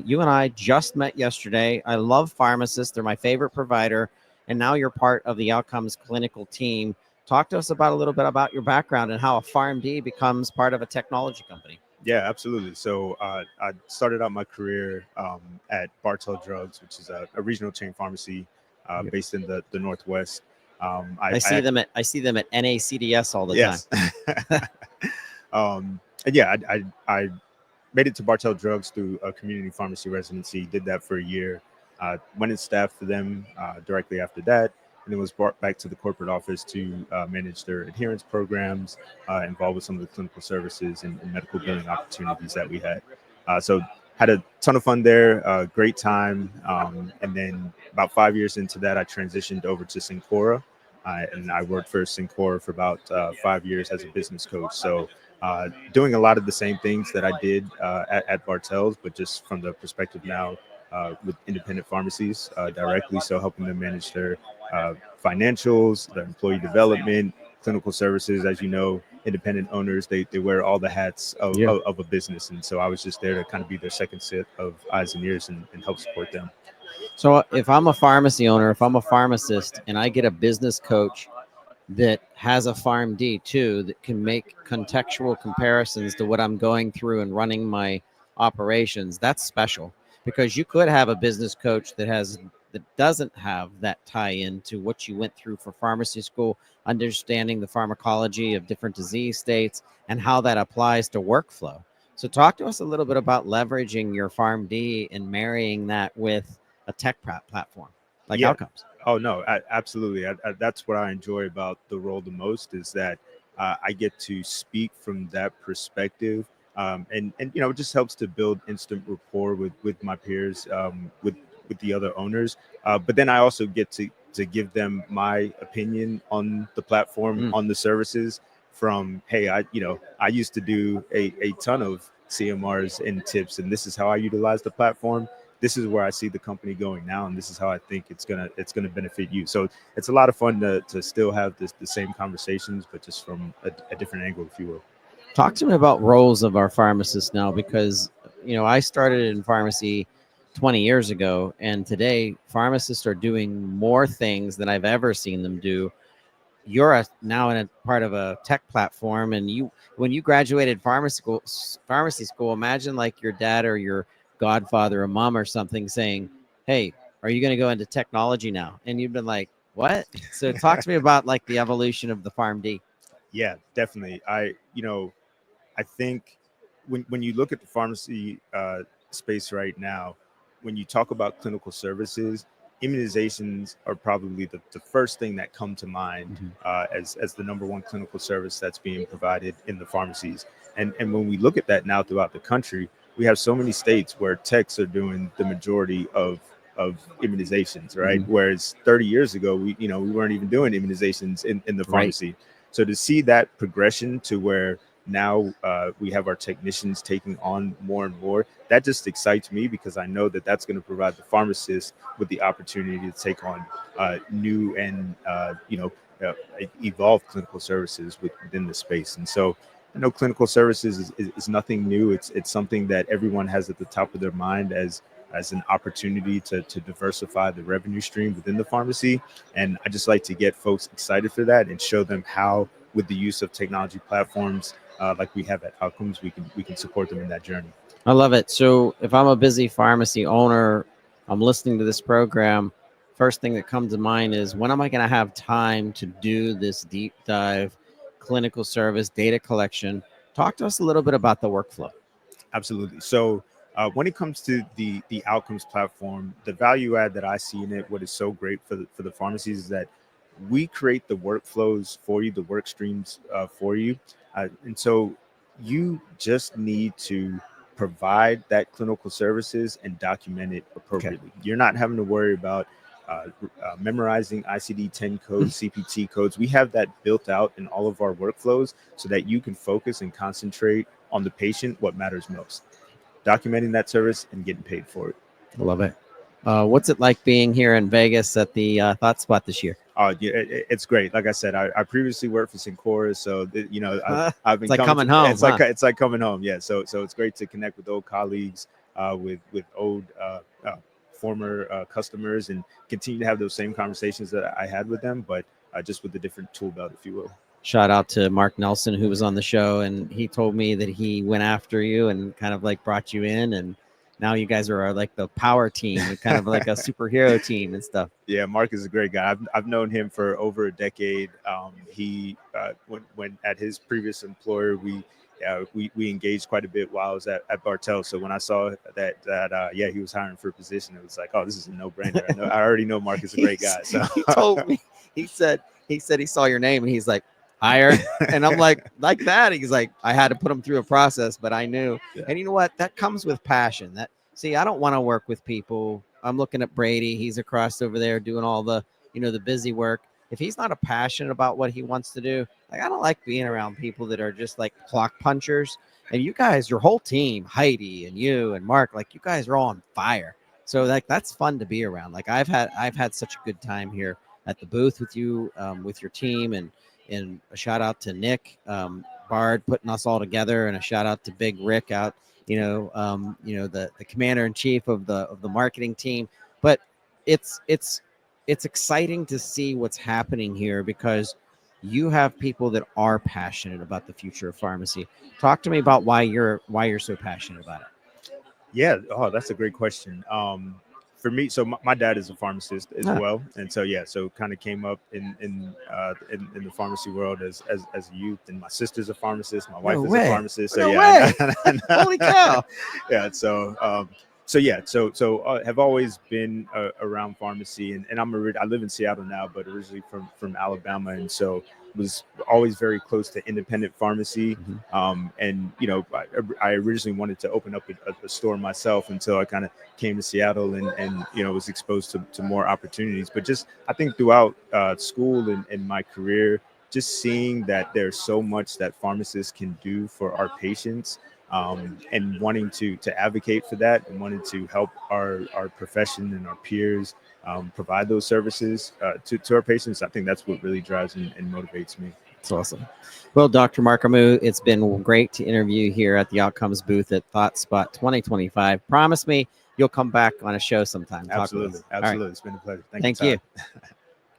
You and I just met yesterday. I love pharmacists. They're my favorite provider. And now you're part of the Outcomes clinical team. Talk to us about a little bit about your background and how a PharmD becomes part of a technology company. Yeah, absolutely. So I started out my career at Bartell Drugs, which is a regional chain pharmacy based in the Northwest. I see them at NACDS all the time. Yes. And yeah, I made it to Bartell Drugs through a community pharmacy residency. Did that for a year. Went and staffed for them directly after that, and then was brought back to the corporate office to manage their adherence programs, involved with some of the clinical services and medical billing opportunities that we had. So had a ton of fun there, great time. And then about 5 years into that, I transitioned over to Syncora, and I worked for Syncora for about 5 years as a business coach. So doing a lot of the same things that I did at Bartell's, but just from the perspective now with independent pharmacies directly. So helping them manage their financials, their employee development, clinical services. As you know, independent owners, they wear all the hats Yeah. of a business. And so I was just there to kind of be their second set of eyes and ears and help support them. So if I'm a pharmacy owner, if I'm a pharmacist and I get a business coach that has a PharmD too, that can make contextual comparisons to what I'm going through and running my operations, that's special because you could have a business coach that doesn't have that tie in to what you went through for pharmacy school, understanding the pharmacology of different disease states and how that applies to workflow. So talk to us a little bit about leveraging your PharmD and marrying that with a platform like Yeah. Outcomes. Oh no, absolutely. That's what I enjoy about the role the most is that I get to speak from that perspective, and it just helps to build instant rapport with my peers, with the other owners. But then I also get to give them my opinion on the platform, Mm. on the services. From hey, I used to do a ton of CMRs and tips, and this is how I utilize the platform. This is where I see the company going now, and this is how I think it's gonna benefit you. So it's a lot of fun to still have the same conversations, but just from a different angle, if you will. Talk to me about roles of our pharmacists now because I started in pharmacy 20 years ago and today pharmacists are doing more things than I've ever seen them do. You're now in a part of a tech platform and you when you graduated pharmacy school, imagine like your dad or your godfather or mom or something saying, "Hey, are you going to go into technology now?" And you've been like, "What?" So talk to me about like the evolution of the PharmD. Yeah, definitely. I think when you look at the pharmacy space right now, when you talk about clinical services, immunizations are probably the first thing that come to mind Mhm. as the number one clinical service that's being provided in the pharmacies. And when we look at that now throughout the country, we have so many states where techs are doing the majority of immunizations, right? Mhm. Whereas 30 years ago, we weren't even doing immunizations in the Right. pharmacy. So to see that progression to where now we have our technicians taking on more and more, that just excites me because I know that that's going to provide the pharmacist with the opportunity to take on new and evolve clinical services within the space. And so I know clinical services is nothing new. It's something that everyone has at the top of their mind as an opportunity to diversify the revenue stream within the pharmacy. And I just like to get folks excited for that and show them how, with the use of technology platforms like we have at Outcomes, we can support them in that journey. I love it. So if I'm a busy pharmacy owner, I'm listening to this program. First thing that comes to mind is when am I going to have time to do this deep dive clinical service data collection? Talk to us a little bit about the workflow. Absolutely. So when it comes to the Outcomes platform, the value add that I see in it, what is so great for the pharmacies is that we create the workflows for you, the work streams for you, and so you just need to provide that clinical services and document it Okay. appropriately. You're not having to worry about memorizing ICD-10 codes, CPT codes. We have that built out in all of our workflows so that you can focus and concentrate on the patient, what matters most, documenting that service and getting paid for it. I love it. What's it like being here in Vegas at the Thought Spot this year? Yeah, it's great. Like I said, I previously worked for Syncora, so I've It's been like coming coming to. home, It's like huh? it's like coming home. Yeah, so it's great to connect with old colleagues, with old former customers and continue to have those same conversations that I had with them, but just with a different tool belt, if you will. Shout out to Mark Nelson, who was on the show, and he told me that he went after you and kind of like brought you in, and now you guys are like the power team, kind of like a superhero team and stuff. Yeah, Mark is a great guy. I've known him for over a decade. He when at his previous employer, we engaged quite a bit while I was at Bartell. So when I saw that yeah, he was hiring for a position, it was like, oh, this is a no brainer. I already know Mark is a great guy. So he told me, he said he saw your name and he's like, hire. And I'm like that. He's like, I had to put him through a process, but I knew. Yeah. And you know what? That comes with passion. That see, I don't want to work with people. I'm looking at Brady. He's across over there doing all the, the busy work. If he's not a passionate about what he wants to do, like I don't like being around people that are just like clock punchers. And you guys, your whole team, Heidi and you and Mark, like you guys are all on fire. So like that's fun to be around. Like I've had such a good time here at the booth with you, with your team, and a shout out to Nick Bard putting us all together, and a shout out to Big Rick out, the commander in chief of the marketing team. But it's exciting to see what's happening here because you have people that are passionate about the future of pharmacy. Talk to me about why you're so passionate about it. Yeah. Oh, that's a great question. For me, so my dad is a pharmacist as well, and so yeah, so kind of came up in the pharmacy world as a youth. And my sister's a pharmacist, my wife is a pharmacist. So yeah, holy cow! Yeah, so have always been around pharmacy, and I live in Seattle now, but originally from Alabama, and so was always very close to independent pharmacy. And I originally wanted to open up a store myself until I kind of came to Seattle and was exposed to more opportunities. But just I think throughout school and my career, just seeing that there's so much that pharmacists can do for our patients, and wanting to advocate for that and wanting to help our profession and our peers provide those services to our patients. I think that's what really drives and motivates me. That's awesome. Well, Dr. Mark Amoo, it's been great to interview here at the Outcomes booth at ThoughtSpot 2025. Promise me you'll come back on a show sometime. Absolutely. Right. It's been a pleasure. Thank you.